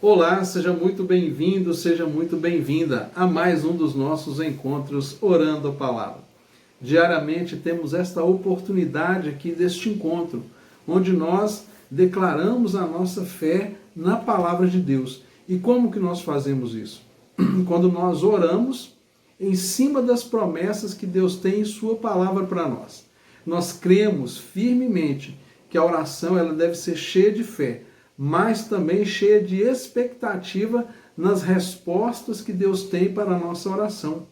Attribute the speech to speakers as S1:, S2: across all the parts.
S1: Olá, seja muito bem-vindo, seja muito bem-vinda a mais um dos nossos encontros Orando a Palavra. Diariamente temos esta oportunidade aqui deste encontro, onde nós declaramos a nossa fé na Palavra de Deus. E como que nós fazemos isso? Quando nós oramos em cima das promessas que Deus tem em sua Palavra para nós. Nós cremos firmemente que a oração ela deve ser cheia de fé, mas também cheia de expectativa nas respostas que Deus tem para a nossa oração.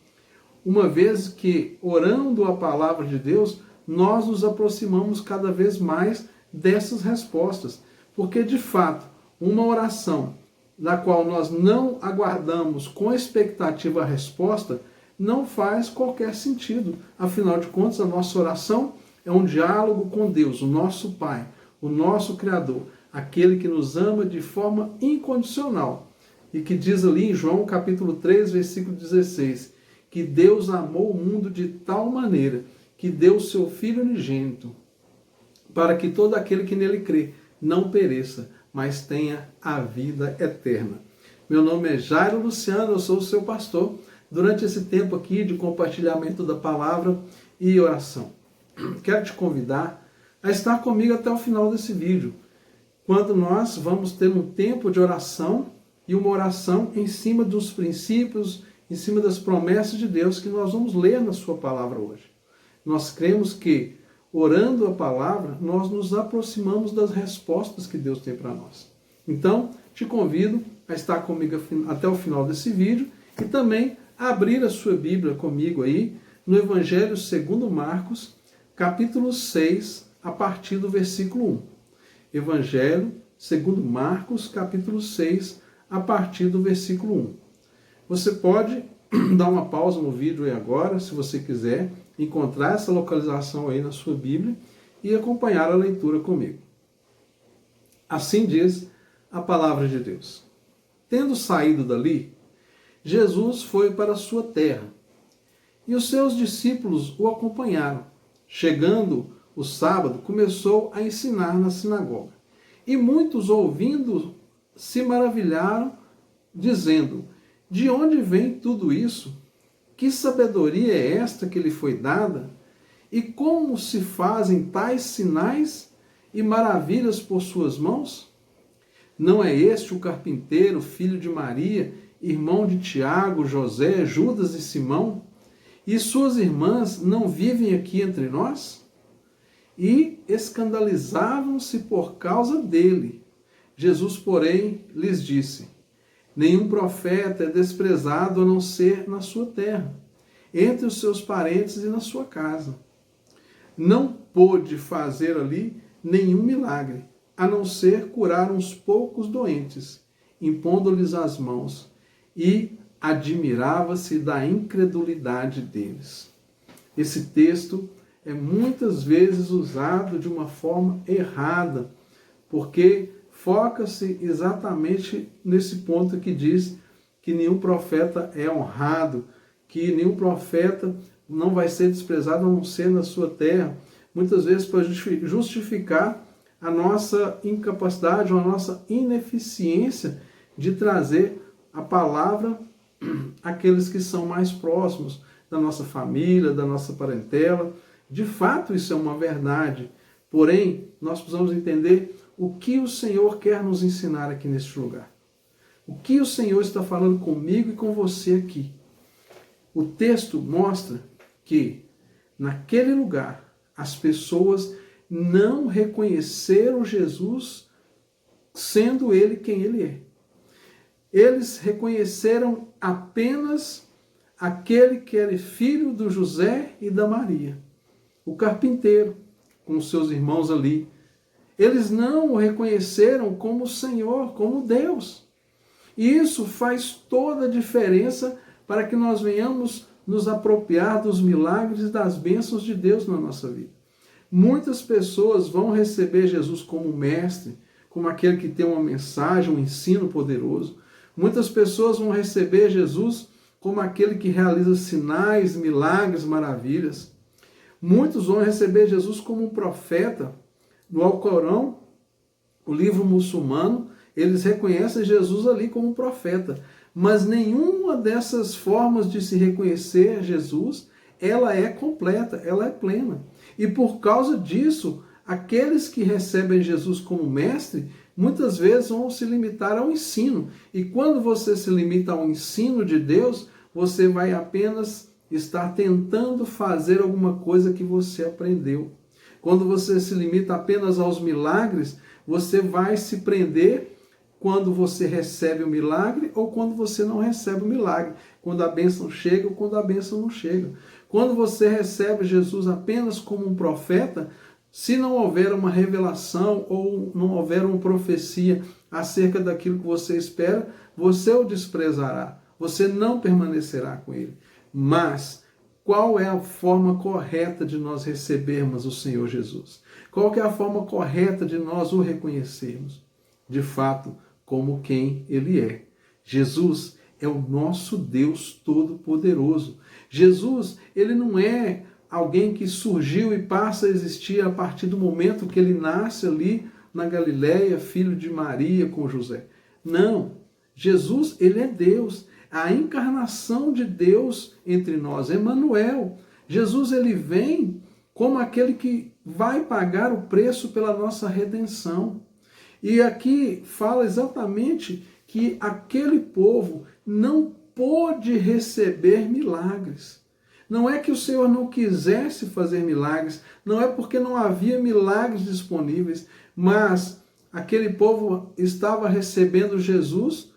S1: Uma vez que, orando a palavra de Deus, nós nos aproximamos cada vez mais dessas respostas. Porque, de fato, uma oração na qual nós não aguardamos com expectativa a resposta, não faz qualquer sentido. Afinal de contas, a nossa oração é um diálogo com Deus, o nosso Pai, o nosso Criador, aquele que nos ama de forma incondicional. E que diz ali em João capítulo 3, versículo 16, que Deus amou o mundo de tal maneira que deu o seu Filho unigênito, para que todo aquele que nele crê não pereça, mas tenha a vida eterna. Meu nome é Jairo Luciano, eu sou o seu pastor, durante esse tempo aqui de compartilhamento da palavra e oração. Quero te convidar a estar comigo até o final desse vídeo, quando nós vamos ter um tempo de oração e uma oração em cima dos princípios, em cima das promessas de Deus que nós vamos ler na sua palavra hoje. Nós cremos que, orando a palavra, nós nos aproximamos das respostas que Deus tem para nós. Então, te convido a estar comigo até o final desse vídeo e também a abrir a sua Bíblia comigo aí no Evangelho segundo Marcos, capítulo 6, a partir do versículo 1. Evangelho segundo Marcos, capítulo 6, a partir do versículo 1. Você pode dar uma pausa no vídeo aí agora, se você quiser, encontrar essa localização aí na sua Bíblia e acompanhar a leitura comigo. Assim diz a palavra de Deus. Tendo saído dali, Jesus foi para a sua terra, e os seus discípulos o acompanharam. Chegando o sábado, começou a ensinar na sinagoga. E muitos, ouvindo, se maravilharam, dizendo: de onde vem tudo isso? Que sabedoria é esta que lhe foi dada? E como se fazem tais sinais e maravilhas por suas mãos? Não é este o carpinteiro, filho de Maria, irmão de Tiago, José, Judas e Simão? E suas irmãs não vivem aqui entre nós? E escandalizavam-se por causa dele. Jesus, porém, lhes disse: nenhum profeta é desprezado a não ser na sua terra, entre os seus parentes e na sua casa. Não pôde fazer ali nenhum milagre, a não ser curar uns poucos doentes, impondo-lhes as mãos, e admirava-se da incredulidade deles. Esse texto é muitas vezes usado de uma forma errada, porque foca-se exatamente nesse ponto que diz que nenhum profeta é honrado, que nenhum profeta não vai ser desprezado a não ser na sua terra, muitas vezes para justificar a nossa incapacidade ou a nossa ineficiência de trazer a palavra àqueles que são mais próximos da nossa família, da nossa parentela. De fato, isso é uma verdade. Porém, nós precisamos entender o que o Senhor quer nos ensinar aqui neste lugar. O que o Senhor está falando comigo e com você aqui. O texto mostra que, naquele lugar, as pessoas não reconheceram Jesus sendo Ele quem Ele é. Eles reconheceram apenas aquele que era filho do José e da Maria, o carpinteiro, com os seus irmãos ali. Eles não o reconheceram como Senhor, como Deus. E isso faz toda a diferença para que nós venhamos nos apropriar dos milagres e das bênçãos de Deus na nossa vida. Muitas pessoas vão receber Jesus como mestre, como aquele que tem uma mensagem, um ensino poderoso. Muitas pessoas vão receber Jesus como aquele que realiza sinais, milagres, maravilhas. Muitos vão receber Jesus como um profeta. No Alcorão, o livro muçulmano, Eles reconhecem Jesus ali como profeta. Mas nenhuma dessas formas de se reconhecer Jesus, ela é completa, ela é plena. E por causa disso, aqueles que recebem Jesus como mestre, muitas vezes vão se limitar ao ensino. E quando você se limita ao ensino de Deus, você vai apenas estar tentando fazer alguma coisa que você aprendeu. Quando você se limita apenas aos milagres, você vai se prender quando você recebe o milagre ou quando você não recebe o milagre. Quando a bênção chega ou quando a bênção não chega. Quando você recebe Jesus apenas como um profeta, se não houver uma revelação ou não houver uma profecia acerca daquilo que você espera, você o desprezará. Você não permanecerá com ele. Mas qual é a forma correta de nós recebermos o Senhor Jesus? Qual que é a forma correta de nós o reconhecermos? De fato, como quem ele é. Jesus é o nosso Deus Todo-Poderoso. Jesus, ele não é alguém que surgiu e passa a existir a partir do momento que ele nasce ali na Galileia, filho de Maria com José. Não, Jesus, ele é Deus, a encarnação de Deus entre nós, Emanuel. Jesus, ele vem como aquele que vai pagar o preço pela nossa redenção. E aqui fala exatamente que aquele povo não pôde receber milagres. Não é que o Senhor não quisesse fazer milagres, não é porque não havia milagres disponíveis, mas aquele povo estava recebendo Jesus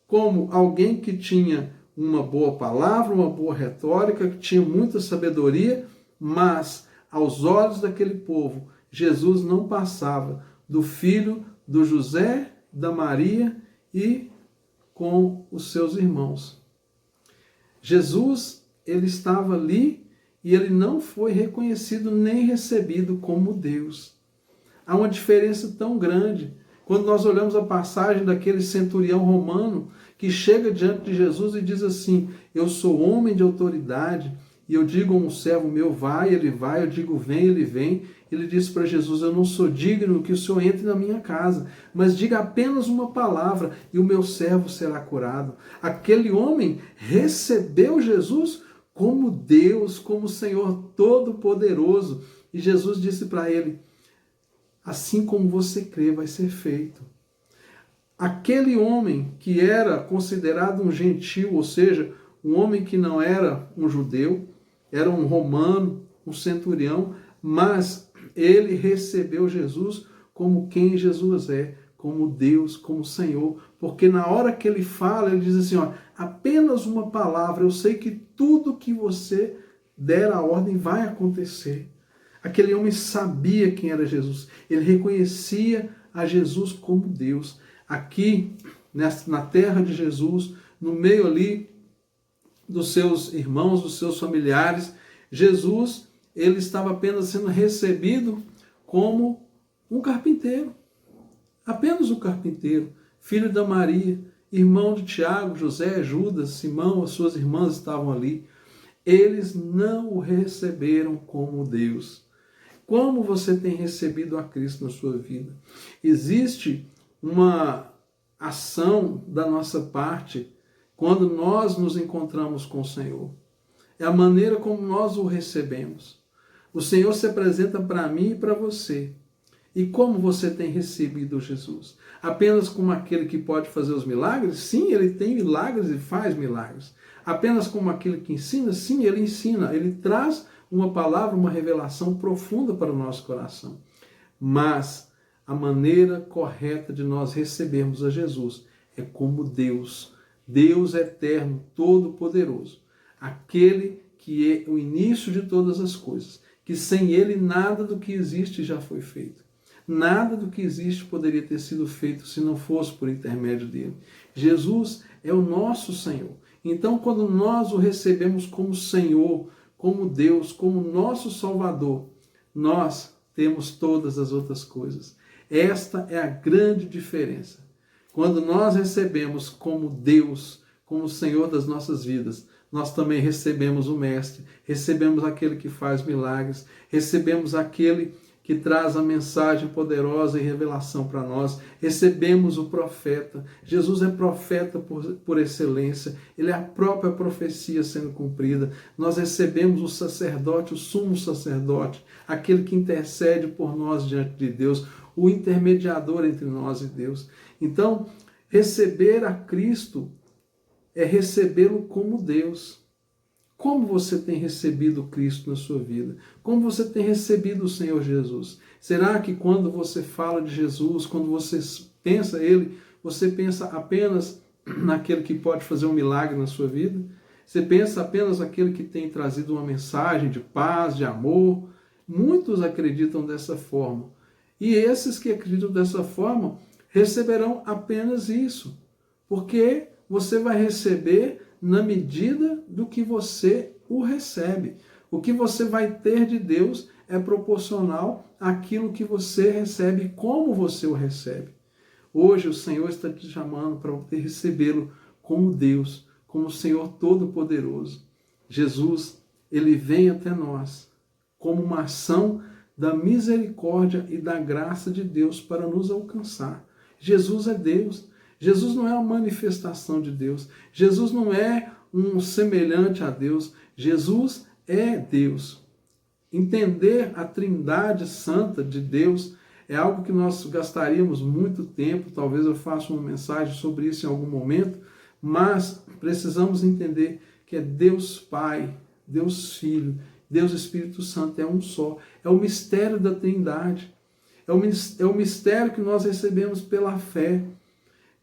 S1: como alguém que tinha uma boa palavra, uma boa retórica, que tinha muita sabedoria, mas aos olhos daquele povo, Jesus não passava do filho do José, da Maria e com os seus irmãos. Jesus, ele estava ali e ele não foi reconhecido nem recebido como Deus. Há uma diferença tão grande. Quando nós olhamos a passagem daquele centurião romano que chega diante de Jesus e diz assim: eu sou homem de autoridade, e eu digo a um servo meu, vai, ele vai, eu digo, vem, ele vem. Ele disse para Jesus: eu não sou digno que o Senhor entre na minha casa, mas diga apenas uma palavra e o meu servo será curado. Aquele homem recebeu Jesus como Deus, como Senhor Todo-Poderoso. E Jesus disse para ele: assim como você crê, vai ser feito. Aquele homem que era considerado um gentil, ou seja, um homem que não era um judeu, era um romano, um centurião, mas ele recebeu Jesus como quem Jesus é, como Deus, como Senhor, porque na hora que ele fala, ele diz assim, ó, apenas uma palavra, eu sei que tudo que você der a ordem vai acontecer. Aquele homem sabia quem era Jesus, ele reconhecia a Jesus como Deus. Aqui, na terra de Jesus, no meio ali dos seus irmãos, dos seus familiares, Jesus, ele estava apenas sendo recebido como um carpinteiro. Apenas um carpinteiro, filho da Maria, irmão de Tiago, José, Judas, Simão, as suas irmãs estavam ali. Eles não o receberam como Deus. Como você tem recebido a Cristo na sua vida? Existe uma ação da nossa parte quando nós nos encontramos com o Senhor. É a maneira como nós o recebemos. O Senhor se apresenta para mim e para você. E como você tem recebido Jesus? Apenas como aquele que pode fazer os milagres? Sim, ele tem milagres e faz milagres. Apenas como aquele que ensina? Sim, ele ensina. Ele traz uma palavra, uma revelação profunda para o nosso coração. Mas a maneira correta de nós recebermos a Jesus é como Deus. Deus eterno, todo-poderoso. Aquele que é o início de todas as coisas. Que sem ele nada do que existe já foi feito. Nada do que existe poderia ter sido feito se não fosse por intermédio dele. Jesus é o nosso Senhor. Então, quando nós o recebemos como Senhor, como Deus, como nosso Salvador, nós temos todas as outras coisas. Esta é a grande diferença. Quando nós recebemos como Deus, como Senhor das nossas vidas, nós também recebemos o Mestre, recebemos aquele que faz milagres, recebemos aquele que traz a mensagem poderosa e revelação para nós. Recebemos o profeta. Jesus é profeta por excelência. Ele é a própria profecia sendo cumprida. Nós recebemos o sacerdote, o sumo sacerdote, aquele que intercede por nós diante de Deus, o intermediador entre nós e Deus. Então, receber a Cristo é recebê-lo como Deus. Como você tem recebido Cristo na sua vida? Como você tem recebido o Senhor Jesus? Será que quando você fala de Jesus, quando você pensa Ele, você pensa apenas naquele que pode fazer um milagre na sua vida? Você pensa apenas naquele que tem trazido uma mensagem de paz, de amor? Muitos acreditam dessa forma. E esses que acreditam dessa forma receberão apenas isso. Porque você vai receber na medida do que você o recebe. O que você vai ter de Deus é proporcional àquilo que você recebe e como você o recebe. Hoje o Senhor está te chamando para recebê-lo como Deus, como o Senhor Todo-Poderoso. Jesus, ele vem até nós como uma ação da misericórdia e da graça de Deus para nos alcançar. Jesus é Deus. Jesus não é uma manifestação de Deus. Jesus não é um semelhante a Deus. Jesus é Deus. Entender a Trindade Santa de Deus é algo que nós gastaríamos muito tempo. Talvez eu faça uma mensagem sobre isso em algum momento, mas precisamos entender que é Deus Pai, Deus Filho, Deus Espírito Santo, é um só. É o mistério da Trindade. É o mistério que nós recebemos pela fé.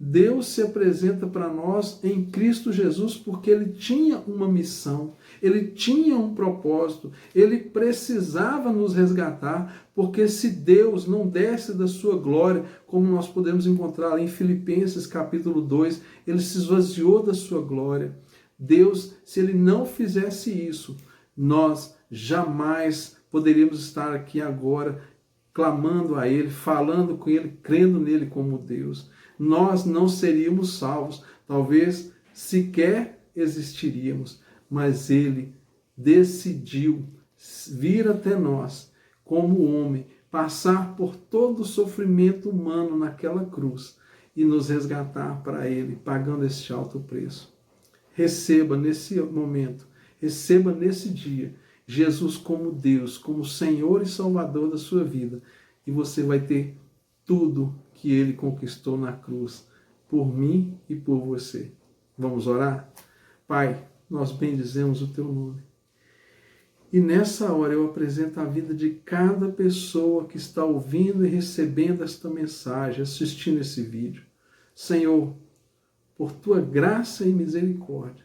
S1: Deus se apresenta para nós em Cristo Jesus porque Ele tinha uma missão, Ele tinha um propósito, Ele precisava nos resgatar, porque se Deus não desse da sua glória, como nós podemos encontrar em Filipenses capítulo 2, Ele se esvaziou da sua glória. Deus, se Ele não fizesse isso, nós jamais poderíamos estar aqui agora clamando a Ele, falando com Ele, crendo nele como Deus. Nós não seríamos salvos, talvez sequer existiríamos, mas Ele decidiu vir até nós como homem, passar por todo o sofrimento humano naquela cruz e nos resgatar para Ele, pagando este alto preço. Receba nesse momento, receba nesse dia, Jesus como Deus, como Senhor e Salvador da sua vida, e você vai ter tudo que Ele conquistou na cruz, por mim e por você. Vamos orar? Pai, nós bendizemos o Teu nome. E nessa hora eu apresento a vida de cada pessoa que está ouvindo e recebendo esta mensagem, assistindo esse vídeo. Senhor, por Tua graça e misericórdia,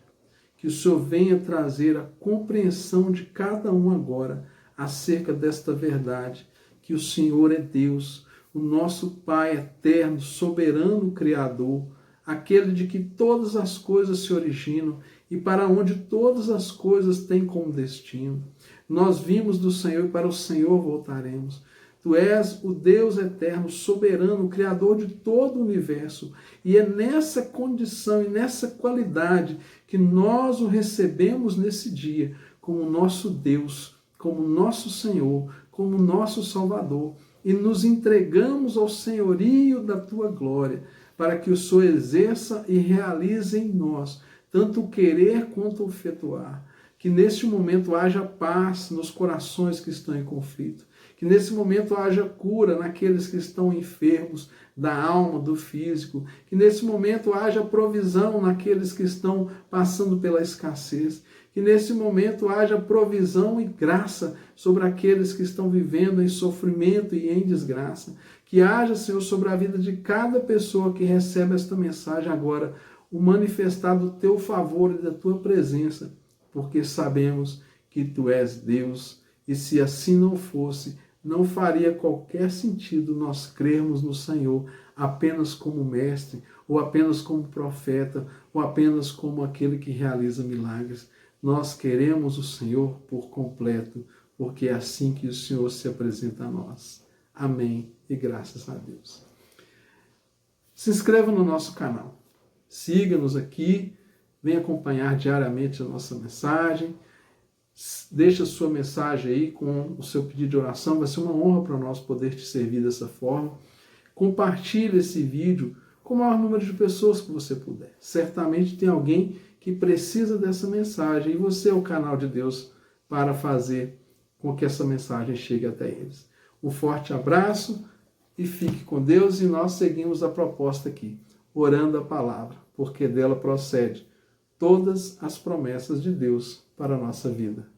S1: que o Senhor venha trazer a compreensão de cada um agora acerca desta verdade, que o Senhor é Deus, o nosso Pai eterno, soberano, Criador, aquele de que todas as coisas se originam e para onde todas as coisas têm como destino. Nós vimos do Senhor e para o Senhor voltaremos. Tu és o Deus eterno, soberano, Criador de todo o universo. E é nessa condição e nessa qualidade que nós o recebemos nesse dia como nosso Deus, como nosso Senhor, como nosso Salvador. E nos entregamos ao senhorio da Tua glória, para que o Senhor exerça e realize em nós, tanto o querer quanto o efetuar. Que neste momento haja paz nos corações que estão em conflito. Que nesse momento haja cura naqueles que estão enfermos da alma, do físico. Que nesse momento haja provisão naqueles que estão passando pela escassez. Que nesse momento haja provisão e graça sobre aqueles que estão vivendo em sofrimento e em desgraça. Que haja, Senhor, sobre a vida de cada pessoa que recebe esta mensagem agora, o manifestar do Teu favor e da Tua presença, porque sabemos que Tu és Deus, e se assim não fosse, não faria qualquer sentido nós crermos no Senhor apenas como mestre, ou apenas como profeta, ou apenas como aquele que realiza milagres. Nós queremos o Senhor por completo, porque é assim que o Senhor se apresenta a nós. Amém e graças a Deus. Se inscreva no nosso canal, siga-nos aqui, venha acompanhar diariamente a nossa mensagem. Deixa a sua mensagem aí com o seu pedido de oração, vai ser uma honra para nós poder te servir dessa forma. Compartilhe esse vídeo com o maior número de pessoas que você puder. Certamente tem alguém que precisa dessa mensagem e você é o canal de Deus para fazer com que essa mensagem chegue até eles. Um forte abraço e fique com Deus, e nós seguimos a proposta aqui, orando a palavra, porque dela procede todas as promessas de Deus para a nossa vida.